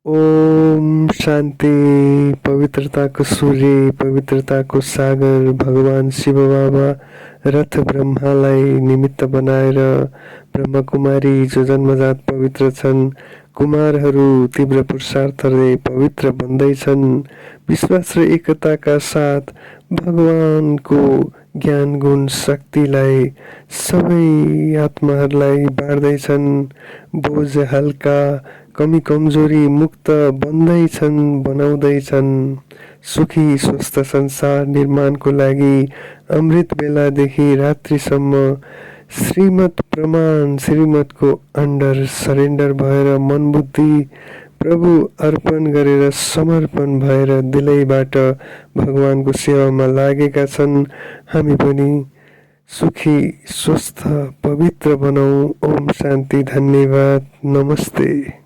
ओम शान्ति। पवित्रताको सूर्य, पवित्रताको सागर भगवान शिव बाबा रथ ब्रह्मालाई निमित्त बनाएर ब्रह्मकुमारी जो जन्मजात पवित्र छन्, कुमारहरू तीव्र पुरुषार्थले पवित्र बन्दैछन्। विश्वास र एकताका साथ भगवानको ज्ञान गुण शक्तिलाई सबै आत्माहरूलाई बाँड्दैछन्। बोझ हल्का, कमी कमजोरी मुक्त बन्दैछन्, बनाउँदैछन्। सुखी स्वस्थ संसार निर्माणको लागि अमृत बेलादेखि रात्रिसम्म श्रीमत प्रमाण, श्रीमतको अन्डर सरेन्डर भएर मन बुद्धि प्रभु अर्पण गरेर समर्पण भएर दिलैबाट भगवानको सेवामा लागेका छन्। हामी पनि सुखी स्वस्थ पवित्र बनाऊ। ओम शान्ति। धन्यवाद। नमस्ते।